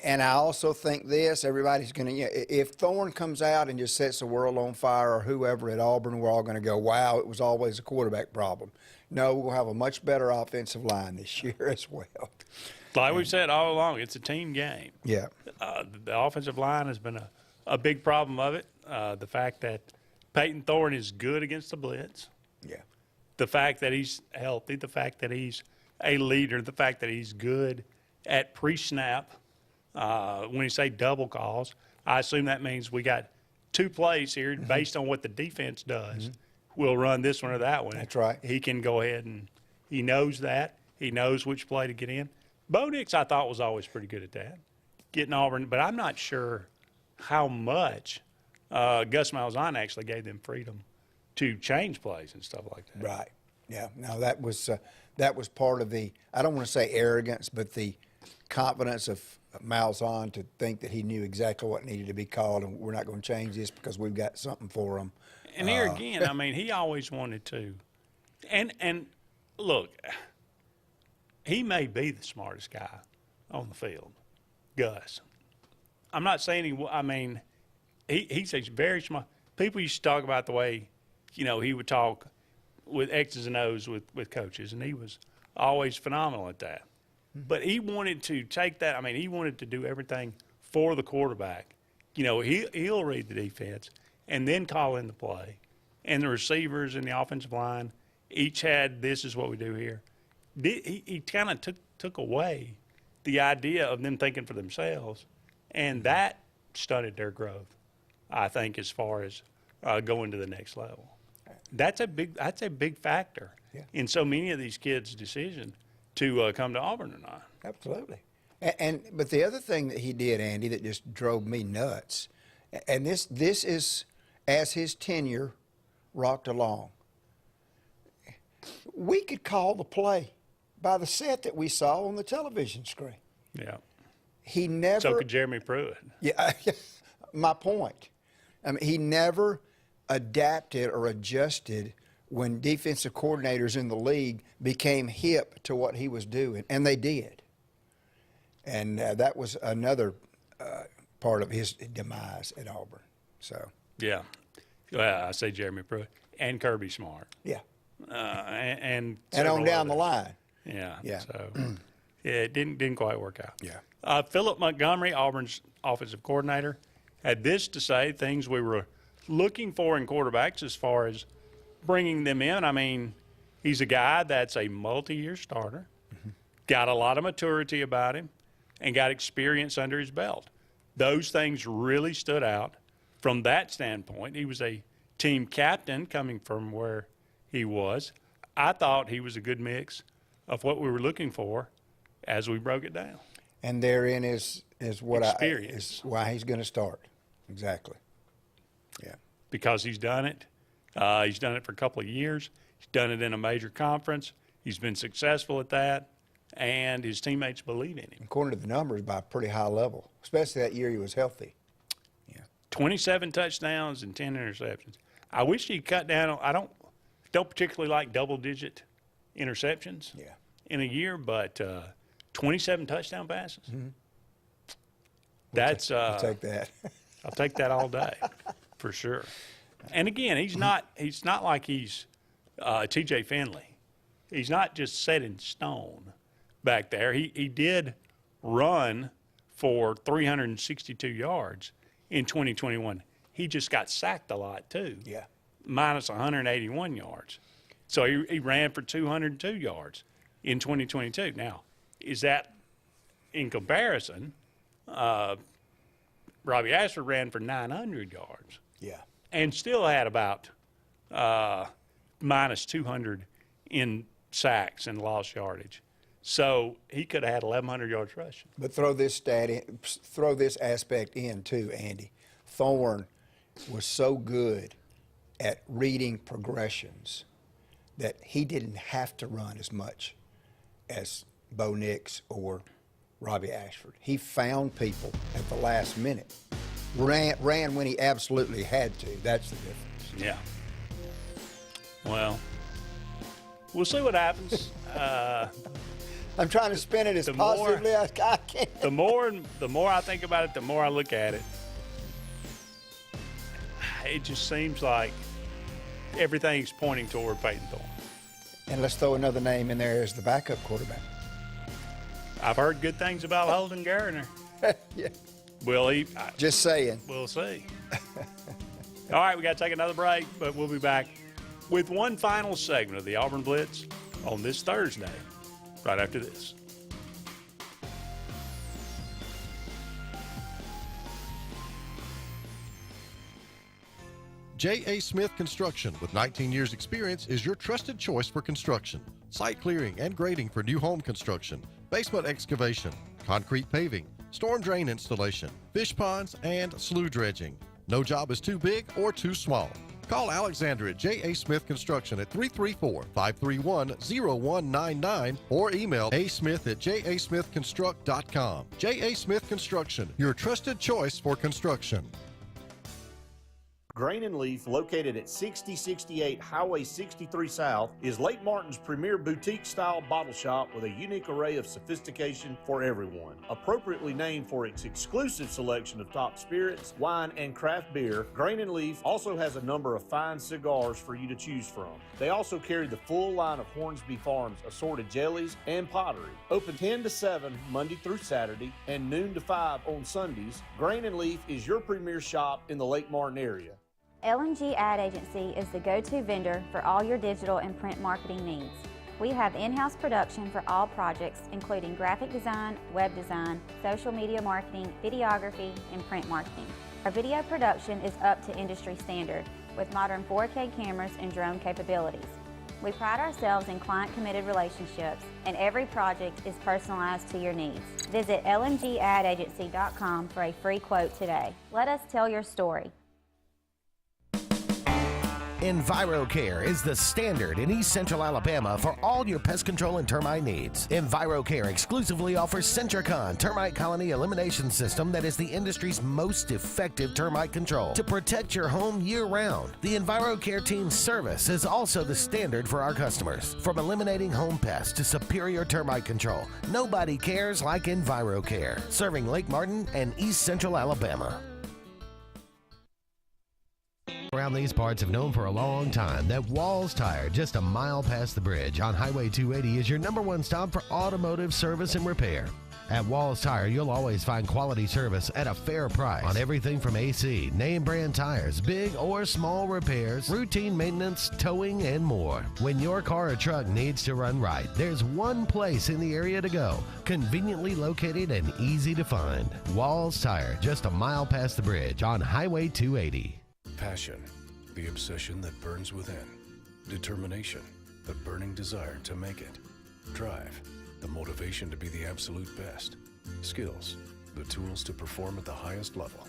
and I also think this, everybody's going to, if Thorne comes out and just sets the world on fire or whoever at Auburn, we're all going to go, wow, it was always a quarterback problem. No, we'll have a much better offensive line this year as well. Like we've said all along, it's a team game. Yeah. The offensive line has been a big problem of it. The fact that Peyton Thorne is good against the blitz. Yeah. The fact that he's healthy, the fact that he's a leader, the fact that he's good at pre-snap. When you say double calls, I assume that means we got two plays here based on what the defense does. Mm-hmm. We'll run this one or that one. That's right. He can go ahead and he knows that. He knows which play to get in. Bo Nix, I thought, was always pretty good at that, getting Auburn. But I'm not sure how much Gus Malzahn actually gave them freedom to change plays and stuff like that. Right. Yeah. No, that was part of the, I don't want to say arrogance, but the confidence of Malzahn to think that he knew exactly what needed to be called, and we're not going to change this because we've got something for him. And here again, he always wanted to. And look, he may be the smartest guy on the field, Gus. I'm not saying he's very smart. People used to talk about the way, he would talk with X's and O's with coaches, and he was always phenomenal at that. But he wanted to take that. He wanted to do everything for the quarterback. He'll read the defense and then call in the play. And the receivers and the offensive line each had, this is what we do here. He kind of took away the idea of them thinking for themselves, and that stunted their growth, I think, as far as going to the next level. That's a big factor in so many of these kids' decision to come to Auburn or not. Absolutely. But the other thing that he did, Andy, that just drove me nuts, and this is as his tenure rocked along. We could call the play by the set that we saw on the television screen. Yeah. He never. So could Jeremy Pruitt. Yeah, my point. I mean, he never adapted or adjusted when defensive coordinators in the league became hip to what he was doing, and they did. And that was another part of his demise at Auburn. So. Yeah. Well, I say Jeremy Pruitt and Kirby Smart. Yeah. And on down the line. Yeah. Yeah. So it didn't quite work out. Yeah. Philip Montgomery, Auburn's offensive coordinator, had this to say: things we were looking for in quarterbacks as far as bringing them in. I mean, he's a guy that's a multi-year starter, got a lot of maturity about him, and got experience under his belt. Those things really stood out from that standpoint. He was a team captain coming from where he was. I thought he was a good mix of what we were looking for as we broke it down. And therein is what experience. Is why he's going to start. Exactly. Yeah. Because he's done it. He's done it for a couple of years. He's done it in a major conference. He's been successful at that, and his teammates believe in him. According to the numbers, by a pretty high level, especially that year he was healthy. 27 touchdowns and 10 interceptions. I wish he'd cut down. I don't particularly like double-digit interceptions in a year, but 27 touchdown passes. Mm-hmm. That's I'll take that. I'll take that all day, for sure. And again, he's not like he's T.J. Finley. He's not just set in stone back there. He did run for 362 yards in 2021. He just got sacked a lot too. Yeah. Minus 181 yards. So he ran for 202 yards in 2022. Now, is that in comparison? Robbie Ashford ran for 900 yards. Yeah. And still had about minus 200 in sacks and lost yardage. So he could have had 1,100 yards rushing. But throw this aspect in too, Andy. Thorne was so good at reading progressions that he didn't have to run as much as Bo Nix or Robbie Ashford. He found people at the last minute. Ran when he absolutely had to. That's the difference. Yeah. Well, we'll see what happens. I'm trying to spin it as positively as I can. The more I think about it, the more I look at it. It just seems like everything's pointing toward Peyton Thorne. And let's throw another name in there as the backup quarterback. I've heard good things about Holden Garner. Yeah. Will he? Just saying. We'll see. All right, we got to take another break, but we'll be back with one final segment of the Auburn Blitz on this Thursday, right after this. J.A. Smith Construction, with 19 years experience, is your trusted choice for construction. Site clearing and grading for new home construction, basement excavation, concrete paving, storm drain installation, fish ponds, and slough dredging. No job is too big or too small. Call Alexander at J.A. Smith Construction at 334-531-0199 or email asmith@jasmithconstruct.com. J.A. Smith Construction, your trusted choice for construction. Grain and Leaf, located at 6068 Highway 63 South, is Lake Martin's premier boutique-style bottle shop with a unique array of sophistication for everyone. Appropriately named for its exclusive selection of top spirits, wine, and craft beer, Grain and Leaf also has a number of fine cigars for you to choose from. They also carry the full line of Hornsby Farms assorted jellies and pottery. Open 10 to 7 Monday through Saturday and noon to 5 on Sundays, Grain and Leaf is your premier shop in the Lake Martin area. L&G Ad Agency is the go-to vendor for all your digital and print marketing needs. We have in-house production for all projects, including graphic design, web design, social media marketing, videography, and print marketing. Our video production is up to industry standard with modern 4K cameras and drone capabilities. We pride ourselves in client-committed relationships, and every project is personalized to your needs. Visit lmgadAgency.com for a free quote today. Let us tell your story. EnviroCare is the standard in East Central Alabama for all your pest control and termite needs. EnviroCare exclusively offers Centricon termite colony elimination system that is the industry's most effective termite control to protect your home year-round. The EnviroCare team's service is also the standard for our customers. From eliminating home pests to superior termite control, nobody cares like EnviroCare, serving Lake Martin and East Central Alabama. Around these parts have known for a long time that Walls Tire, just a mile past the bridge on Highway 280, is your #1 stop for automotive service and repair. At Walls Tire, you'll always find quality service at a fair price on everything from AC, name brand tires, big or small repairs, routine maintenance, towing, and more. When your car or truck needs to run right, there's one place in the area to go, conveniently located and easy to find. Walls Tire, just a mile past the bridge on Highway 280. Passion, the obsession that burns within. Determination, the burning desire to make it. Drive, the motivation to be the absolute best. Skills, the tools to perform at the highest level.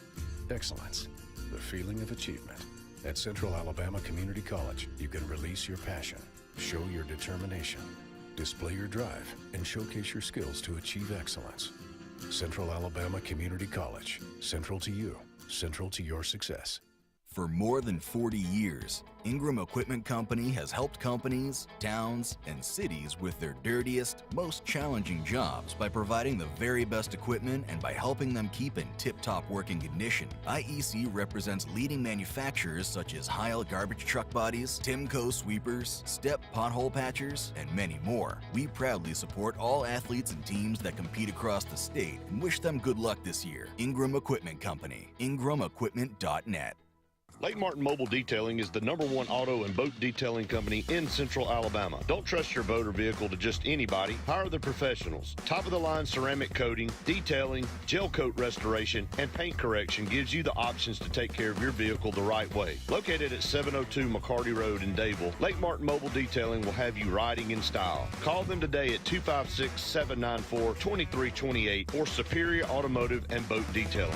Excellence, the feeling of achievement. At Central Alabama Community College, you can release your passion, show your determination, display your drive, and showcase your skills to achieve excellence. Central Alabama Community College, central to you, central to your success. For more than 40 years, Ingram Equipment Company has helped companies, towns, and cities with their dirtiest, most challenging jobs by providing the very best equipment and by helping them keep in tip-top working condition. IEC represents leading manufacturers such as Heil garbage truck bodies, Timco sweepers, Step pothole patchers, and many more. We proudly support all athletes and teams that compete across the state and wish them good luck this year. Ingram Equipment Company, ingramequipment.net. Lake Martin Mobile Detailing is the #1 auto and boat detailing company in Central Alabama. Don't trust your boat or vehicle to just anybody. Hire the professionals. Top-of-the-line ceramic coating, detailing, gel coat restoration, and paint correction gives you the options to take care of your vehicle the right way. Located at 702 McCarty Road in Dayville, Lake Martin Mobile Detailing will have you riding in style. Call them today at 256-794-2328 or Superior Automotive and Boat Detailing.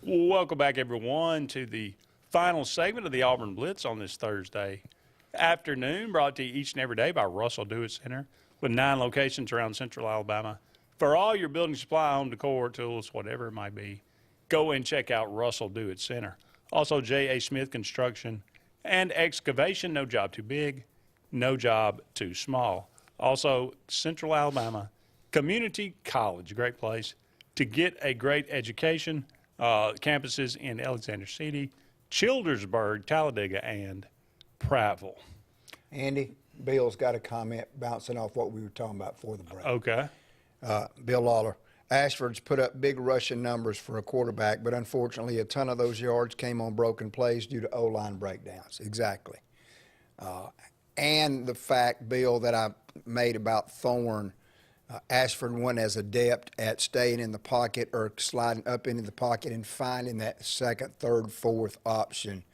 Welcome back, everyone, to the final segment of the Auburn Blitz on this Thursday afternoon, brought to you each and every day by Russell Do-It Center with 9 locations around Central Alabama. For all your building supply, home decor, tools, whatever it might be, go and check out Russell Do-It Center. Also, J.A. Smith Construction and Excavation, no job too big, no job too small. Also, Central Alabama Community College, a great place to get a great education. Campuses in Alexander City, Childersburg, Talladega, and Prattville. Andy, Bill's got a comment bouncing off what we were talking about before the break. Okay. Bill Lawler. Ashford's put up big rushing numbers for a quarterback, but unfortunately a ton of those yards came on broken plays due to O-line breakdowns. Exactly. And the fact, Bill, that I made about Thorne, Ashford wasn't as adept at staying in the pocket or sliding up into the pocket and finding that second, third, fourth option,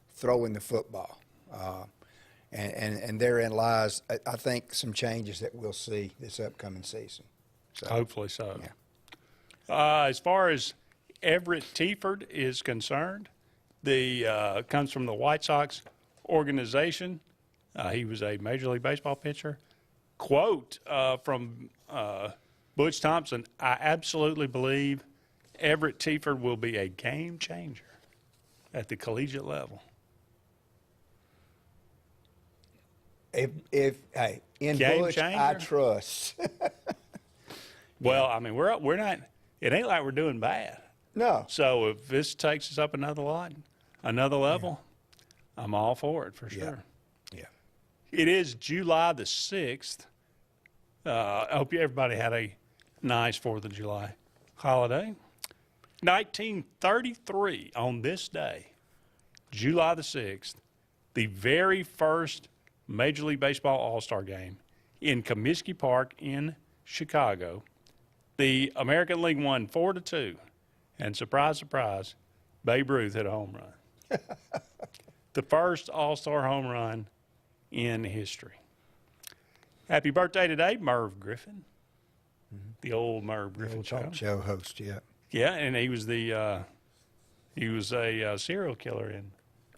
throwing the football. And therein lies, I think, some changes that we'll see this upcoming season. So, hopefully so. Yeah. As far as Everett Tiford is concerned, the comes from the White Sox organization. He was a Major League Baseball pitcher. Quote from Butch Thompson, I absolutely believe Everett Tiford will be a game changer at the collegiate level. If hey, in Game Butch, changer? I trust. Well, I mean, we're not. It ain't like we're doing bad. No. So if this takes us up another level, I'm all for it for sure. Yeah. It is July the 6th. I hope everybody had a nice 4th of July holiday. 1933, on this day, July the 6th, the very first Major League Baseball All-Star game in Comiskey Park in Chicago. The American League won 4-2, and surprise, surprise, Babe Ruth hit a home run. The first All-Star home run in history. Happy birthday today, Merv Griffin. The old Merv Griffin talk show host, yeah. Yeah, and he was a serial killer in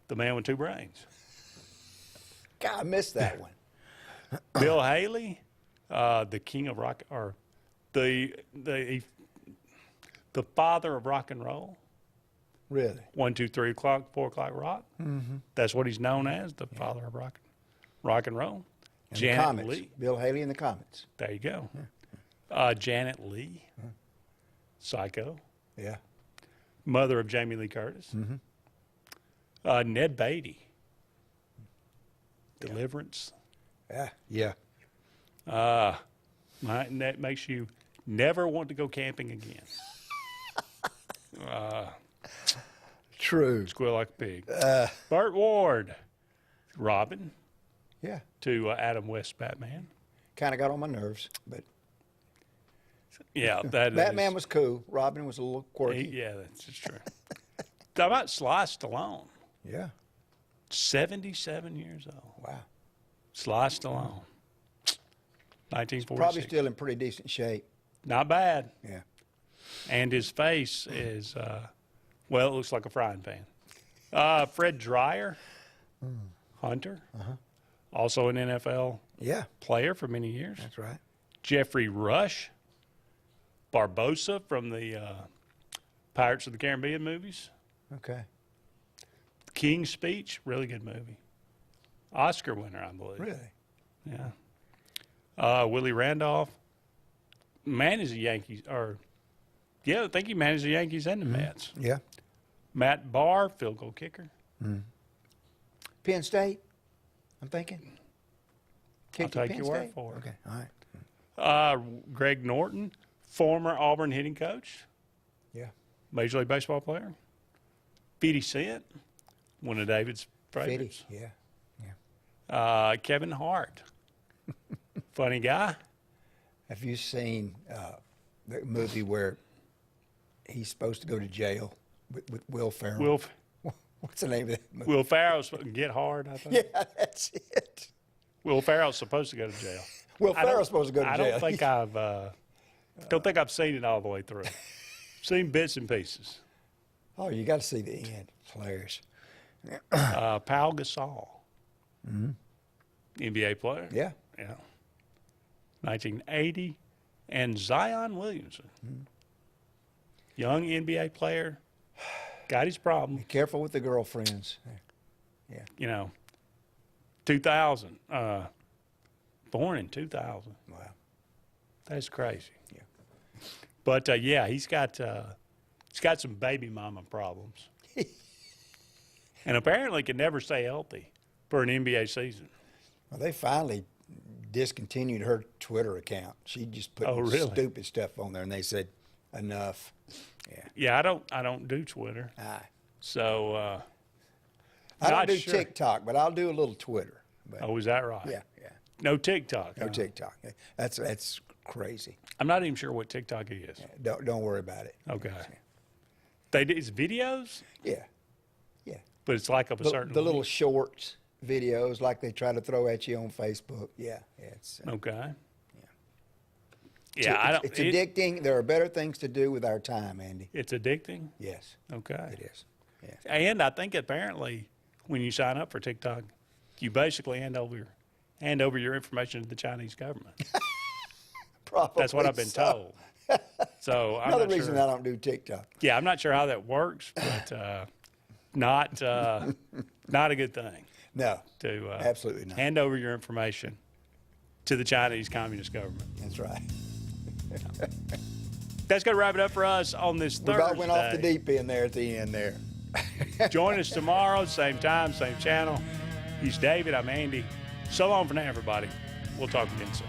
The Man with Two Brains. God, I missed that one. Bill Haley, the king of rock, or the father of rock and roll. Really? 1, 2, 3 o'clock, 4 o'clock rock. Mm-hmm. That's what he's known as, the father of rock and roll. And Janet the Comets. Lee. Bill Haley and the Comets. There you go. Janet Lee, Psycho. Yeah. Mother of Jamie Lee Curtis. Mm-hmm. Ned Beatty, Deliverance. Yeah. That makes you never want to go camping again. True. Squeal like a pig. Burt Ward, Robin. Yeah. To Adam West Batman. Kind of got on my nerves, but yeah, that Batman was cool. Robin was a little quirky. Yeah, that's just true. How about Sly Stallone? Yeah. 77 years old. Wow. Sly Stallone. 1946. Probably still in pretty decent shape. Not bad. Yeah. And his face is, well, it looks like a frying pan. Fred Dreyer, Hunter, also an NFL player for many years. That's right. Jeffrey Rush, Barbosa from the Pirates of the Caribbean movies. Okay. King's Speech, really good movie. Oscar winner, I believe. Really? Yeah. Willie Randolph managed the Yankees, I think he managed the Yankees and the Mets. Yeah. Matt Barr, field goal kicker. Penn State, I'm thinking. I'll take Penn your word State? for it. Okay, all right. Greg Norton, former Auburn hitting coach. Yeah. Major League Baseball player. 50 Cent, one of David's favorites. 50, yeah. Kevin Hart, funny guy. Have you seen the movie where he's supposed to go to jail with Will Ferrell? What's the name of that movie? Will Ferrell's Get Hard, I think. Yeah, that's it. Will Ferrell's supposed to go to jail. Will Ferrell's supposed to go to jail. I don't think I've seen it all the way through. Seen bits and pieces. Oh, you got to see the end. It's hilarious. Pau Gasol, NBA player. Yeah. 1980, and Zion Williamson, young NBA player, got his problem. Be careful with the girlfriends. Yeah. 2000, born in 2000. Wow. That's crazy. Yeah. But he's got some baby mama problems, and apparently can never stay healthy for an NBA season. Well, they finally discontinued her Twitter account. She just put stupid stuff on there, and they said enough. Yeah, I don't do Twitter. So I don't do TikTok, but I'll do a little Twitter. But, is that right? Yeah. No TikTok. No TikTok. That's crazy. I'm not even sure what TikTok is. Yeah, don't worry about it. Okay. It's videos? Yeah. But it's like of a certain the little shorts videos like they try to throw at you on Facebook. Yeah. It's okay. Yeah. It's addicting. There are better things to do with our time, Andy. It's addicting? Yes. Okay. It is. Yeah. And I think apparently when you sign up for TikTok, you basically hand over your information to the Chinese government. Probably. That's what I've been told. So I'm another not reason sure. I don't do TikTok. Yeah, I'm not sure how that works, but not a good thing. No. To absolutely not. Hand over your information to the Chinese Communist government. That's right. That's going to wrap it up for us on this Thursday. We about went off the deep end there at the end there. Join us tomorrow, same time, same channel. He's David. I'm Andy. So long for now, everybody. We'll talk again soon.